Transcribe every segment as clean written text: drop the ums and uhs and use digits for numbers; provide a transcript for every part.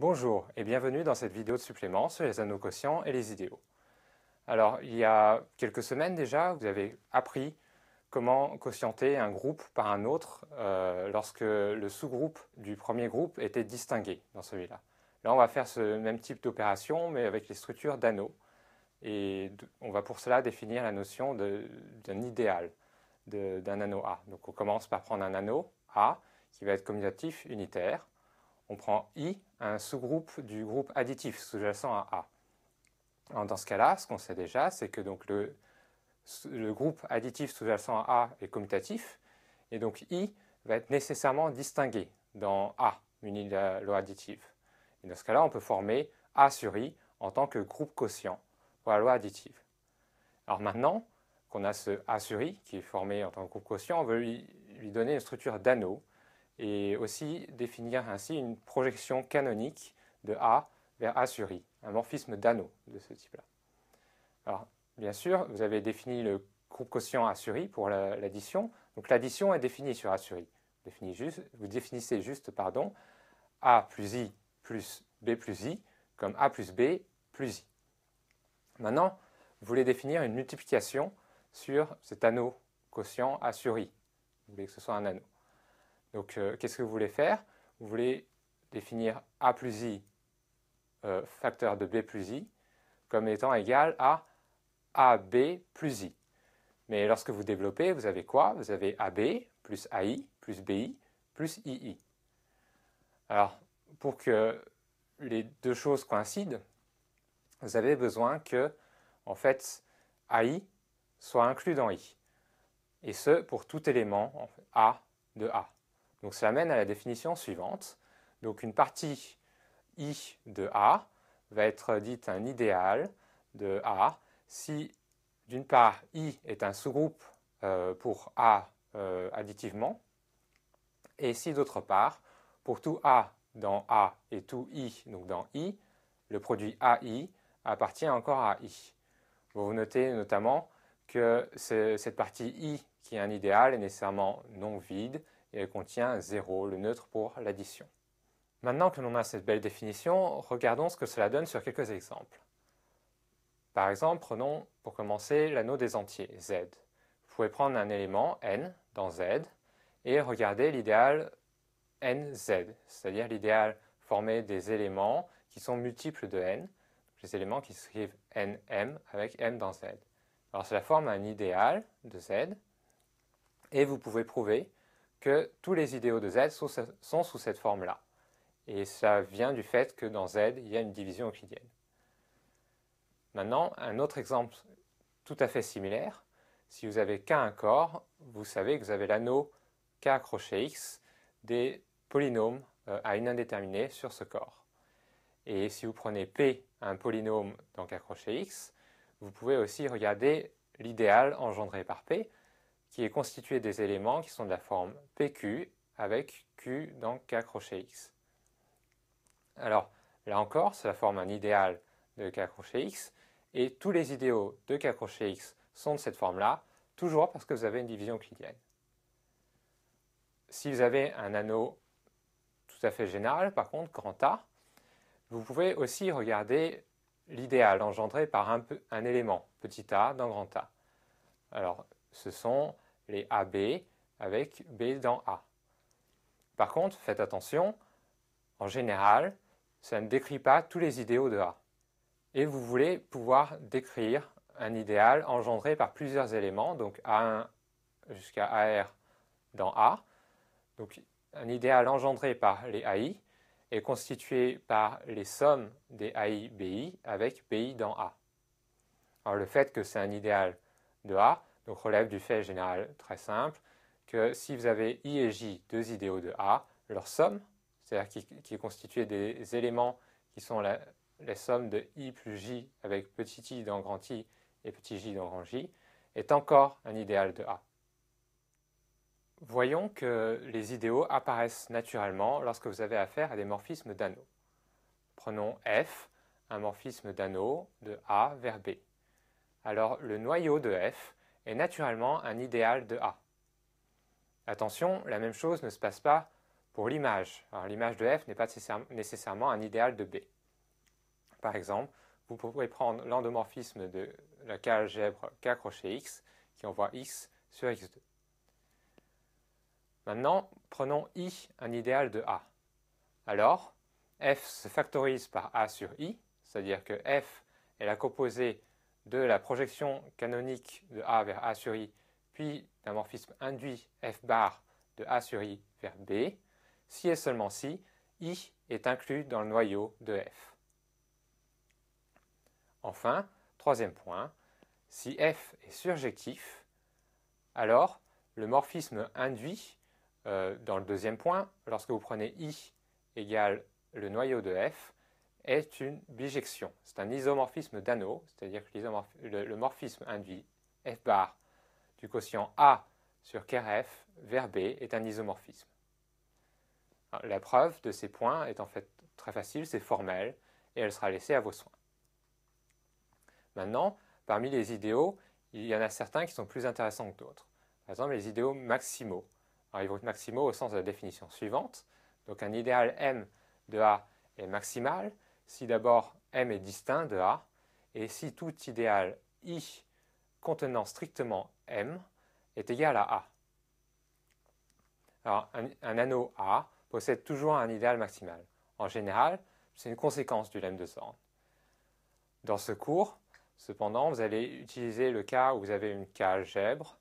Bonjour et bienvenue dans cette vidéo de supplément sur les anneaux quotients et les idéaux. Alors, il y a quelques semaines déjà, vous avez appris comment quotienter un groupe par un autre lorsque le sous-groupe du premier groupe était distingué dans celui-là. Là, on va faire ce même type d'opération, mais avec les structures d'anneaux. Et on va pour cela définir la notion d'un idéal d'un anneau A. Donc, on commence par prendre un anneau A qui va être commutatif unitaire. On prend I, un sous-groupe du groupe additif sous-jacent à A. Alors dans ce cas-là, ce qu'on sait déjà, c'est que donc le groupe additif sous-jacent à A est commutatif, et donc I va être nécessairement distingué dans A, muni de la loi additive. Et dans ce cas-là, on peut former A sur I en tant que groupe quotient pour la loi additive. Alors maintenant qu'on a ce A sur I qui est formé en tant que groupe quotient, on veut lui donner une structure d'anneau, et aussi définir ainsi une projection canonique de A vers A sur I, un morphisme d'anneau de ce type-là. Alors, bien sûr, vous avez défini le groupe quotient A sur I pour l'addition, donc l'addition est définie sur A sur I. Vous définissez juste A plus I plus B plus I comme A plus B plus I. Maintenant, vous voulez définir une multiplication sur cet anneau quotient A sur I. Vous voulez que ce soit un anneau. Donc, qu'est-ce que vous voulez faire? Vous voulez définir A plus I facteur de B plus I comme étant égal à AB plus I. Mais lorsque vous développez, vous avez quoi? Vous avez AB plus AI plus BI plus II. Alors, pour que les deux choses coïncident, vous avez besoin que, en fait, AI soit inclus dans I. Et ce, pour tout élément en fait, A de A. Donc cela mène à la définition suivante. Donc une partie I de A va être dite un idéal de A si d'une part I est un sous-groupe pour A additivement, et si d'autre part, pour tout A dans A et tout I donc dans I, le produit AI appartient encore à I. Vous notez notamment que cette partie I qui est un idéal est nécessairement non vide, et elle contient 0, le neutre pour l'addition. Maintenant que l'on a cette belle définition, regardons ce que cela donne sur quelques exemples. Par exemple, prenons pour commencer l'anneau des entiers, Z. Vous pouvez prendre un élément, n, dans Z, et regarder l'idéal nz, c'est-à-dire l'idéal formé des éléments qui sont multiples de n, les éléments qui s'écrivent nm avec m dans Z. Alors cela forme un idéal de Z, et vous pouvez prouver que tous les idéaux de Z sont sous cette forme-là. Et ça vient du fait que dans Z, il y a une division euclidienne. Maintenant, un autre exemple tout à fait similaire. Si vous avez K un corps, vous savez que vous avez l'anneau K crochet X des polynômes à une indéterminée sur ce corps. Et si vous prenez P un polynôme dans K crochet X, vous pouvez aussi regarder l'idéal engendré par P, qui est constitué des éléments qui sont de la forme PQ avec Q dans K crochet X. Alors, là encore, cela forme un idéal de K crochet X, et tous les idéaux de K crochet X sont de cette forme-là, toujours parce que vous avez une division euclidienne. Si vous avez un anneau tout à fait général, par contre, grand A, vous pouvez aussi regarder l'idéal engendré par un élément, petit a, dans grand A. Alors, ce sont les AB avec B dans A. Par contre, faites attention, en général, ça ne décrit pas tous les idéaux de A. Et vous voulez pouvoir décrire un idéal engendré par plusieurs éléments, donc A1 jusqu'à AR dans A. Donc, un idéal engendré par les AI est constitué par les sommes des AI BI avec BI dans A. Alors, le fait que c'est un idéal de A donc relève du fait général très simple que si vous avez I et J, deux idéaux de A, leur somme, c'est-à-dire qui est constituée des éléments qui sont la somme de I plus J avec petit i dans grand I et petit j dans grand J, est encore un idéal de A. Voyons que les idéaux apparaissent naturellement lorsque vous avez affaire à des morphismes d'anneaux. Prenons F, un morphisme d'anneau de A vers B. Alors le noyau de F est naturellement un idéal de A. Attention, la même chose ne se passe pas pour l'image. Alors l'image de f n'est pas nécessairement un idéal de B. Par exemple, vous pouvez prendre l'endomorphisme de la K-algèbre K crochet X qui envoie X sur X2. Maintenant, prenons I un idéal de A. Alors, f se factorise par A sur I, c'est-à-dire que f est la composée de la projection canonique de A vers A sur I, puis d'un morphisme induit f bar de A sur I vers B, si et seulement si I est inclus dans le noyau de f. Enfin, troisième point, si f est surjectif, alors le morphisme induit dans le deuxième point, lorsque vous prenez I égale le noyau de f, est une bijection. C'est un isomorphisme d'anneau, c'est-à-dire que le morphisme induit f bar du quotient A sur kerf vers B est un isomorphisme. Alors, la preuve de ces points est en fait très facile, c'est formel, et elle sera laissée à vos soins. Maintenant, parmi les idéaux, il y en a certains qui sont plus intéressants que d'autres. Par exemple, les idéaux maximaux. Alors, ils vont être maximaux au sens de la définition suivante. Donc, un idéal M de A est maximal si d'abord M est distinct de A et si tout idéal I contenant strictement M est égal à A. Alors, un anneau A possède toujours un idéal maximal. En général, c'est une conséquence du lemme de Zorn. Dans ce cours, cependant, vous allez utiliser le cas où vous avez une K-algèbre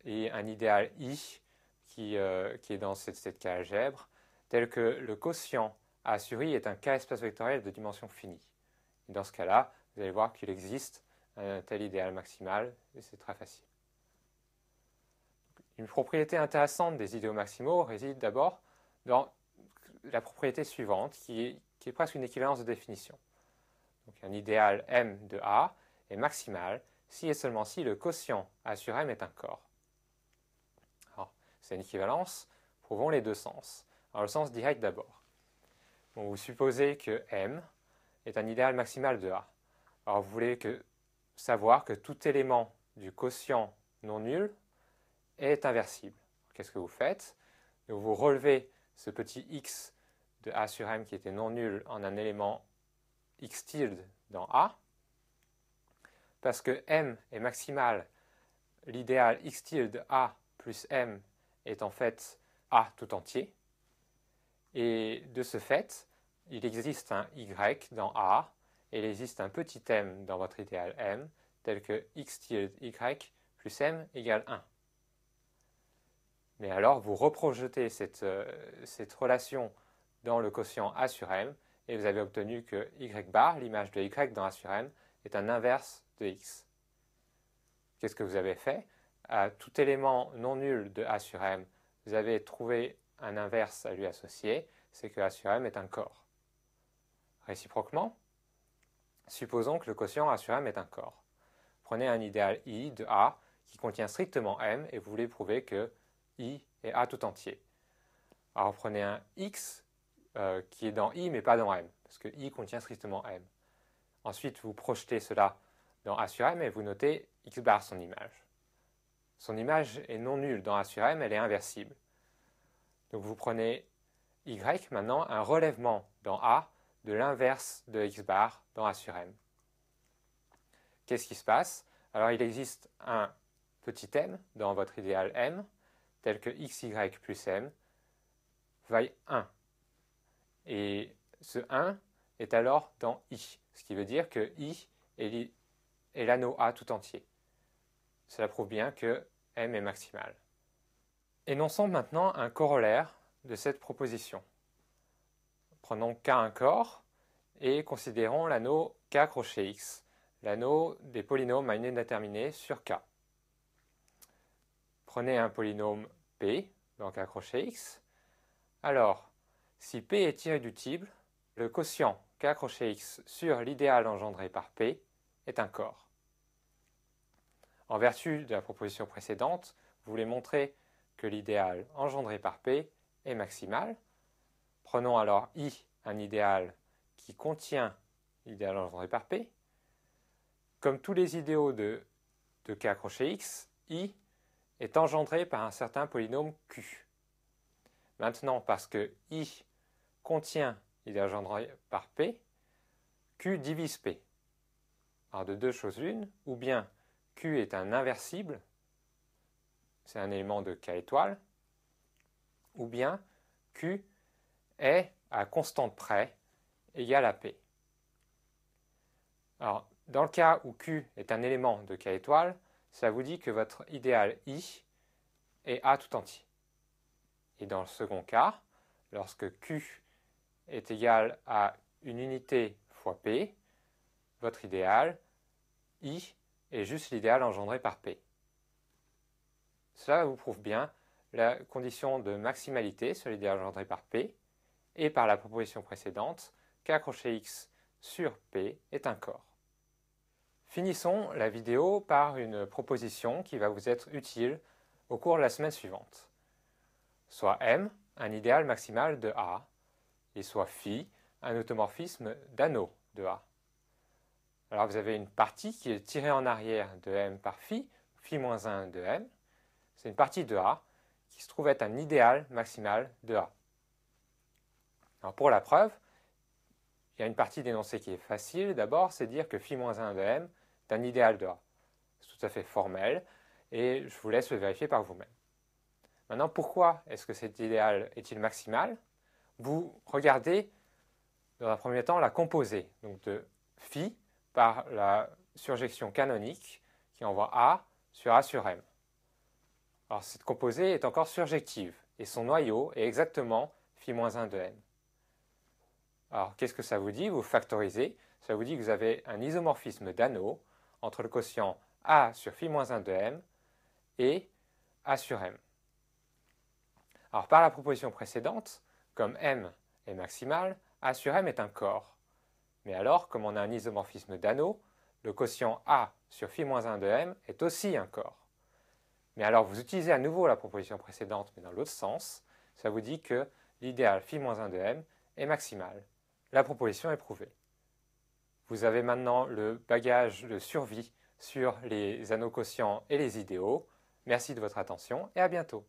et un idéal I qui est dans cette K-algèbre, tel que le quotient A sur I est un K-espace vectoriel de dimension finie. Et dans ce cas-là, vous allez voir qu'il existe un tel idéal maximal, et c'est très facile. Une propriété intéressante des idéaux maximaux réside d'abord dans la propriété suivante, qui est presque une équivalence de définition. Donc un idéal M de A est maximal si et seulement si le quotient A sur M est un corps. Alors, c'est une équivalence, prouvons les deux sens. Alors le sens direct d'abord. Bon, vous supposez que M est un idéal maximal de A. Alors vous voulez savoir que tout élément du quotient non nul est inversible. Qu'est-ce que vous faites? Vous relevez ce petit x de A sur M qui était non nul en un élément x tilde dans A. Parce que M est maximal, l'idéal x tilde A plus M est en fait A tout entier. Et de ce fait, il existe un y dans A et il existe un petit m dans votre idéal M tel que x tilde y plus m égale 1. Mais alors, vous reprojetez cette relation dans le quotient A sur M et vous avez obtenu que y bar, l'image de y dans A sur M, est un inverse de x. Qu'est-ce que vous avez fait? À tout élément non nul de A sur M, vous avez trouvé un inverse à lui associer, c'est que A sur M est un corps. Réciproquement, supposons que le quotient A sur M est un corps. Prenez un idéal I de A qui contient strictement M et vous voulez prouver que I est A tout entier. Alors prenez un X qui est dans I mais pas dans M, parce que I contient strictement M. Ensuite, vous projetez cela dans A sur M et vous notez X bar son image. Son image est non nulle dans A sur M, elle est inversible. Donc vous prenez Y, maintenant un relèvement dans A de l'inverse de X bar dans A sur M. Qu'est-ce qui se passe? Alors il existe un petit m dans votre idéal M, tel que xy plus m vaille 1. Et ce 1 est alors dans I, ce qui veut dire que I est l'anneau A tout entier. Cela prouve bien que M est maximal. Énonçons maintenant un corollaire de cette proposition. Prenons K un corps et considérons l'anneau K crochet X, l'anneau des polynômes à une indéterminée sur K. Prenez un polynôme P dans K crochet X. Alors, si P est irréductible, le quotient K crochet X sur l'idéal engendré par P est un corps. En vertu de la proposition précédente, vous voulez montrer que l'idéal engendré par P est maximal. Prenons alors I, un idéal qui contient l'idéal engendré par P. Comme tous les idéaux de K crochet X, I est engendré par un certain polynôme Q. Maintenant, parce que I contient l'idéal engendré par P, Q divise P. Alors de deux choses l'une, ou bien Q est un inversible, c'est un élément de K étoile, ou bien Q est à constante près égal à P. Alors, dans le cas où Q est un élément de K étoile, ça vous dit que votre idéal I est A tout entier. Et dans le second cas, lorsque Q est égal à une unité fois P, votre idéal I est juste l'idéal engendré par P. Cela vous prouve bien la condition de maximalité sur l'idéal engendré par P et par la proposition précédente K crochet X sur P est un corps. Finissons la vidéo par une proposition qui va vous être utile au cours de la semaine suivante. Soit M, un idéal maximal de A, et soit phi, un automorphisme d'anneau de A. Alors vous avez une partie qui est tirée en arrière de M par phi, phi moins 1 de M. C'est une partie de A qui se trouve être un idéal maximal de A. Alors pour la preuve, il y a une partie d'énoncé qui est facile. D'abord, c'est dire que phi moins 1 de M est un idéal de A. C'est tout à fait formel et je vous laisse le vérifier par vous-même. Maintenant, pourquoi est-ce que cet idéal est-il maximal? Vous regardez dans un premier temps la composée donc de phi par la surjection canonique qui envoie A sur A sur M. Alors cette composée est encore surjective et son noyau est exactement phi moins 1 de M. Alors qu'est-ce que ça vous dit? Vous factorisez, ça vous dit que vous avez un isomorphisme d'anneau entre le quotient A sur phi moins 1 de M et A sur M. Alors par la proposition précédente, comme M est maximal, A sur M est un corps. Mais alors, comme on a un isomorphisme d'anneau, le quotient A sur phi moins 1 de M est aussi un corps. Mais alors vous utilisez à nouveau la proposition précédente, mais dans l'autre sens, ça vous dit que l'idéal phi moins 1 de M est maximal. La proposition est prouvée. Vous avez maintenant le bagage de survie sur les anneaux quotients et les idéaux. Merci de votre attention et à bientôt.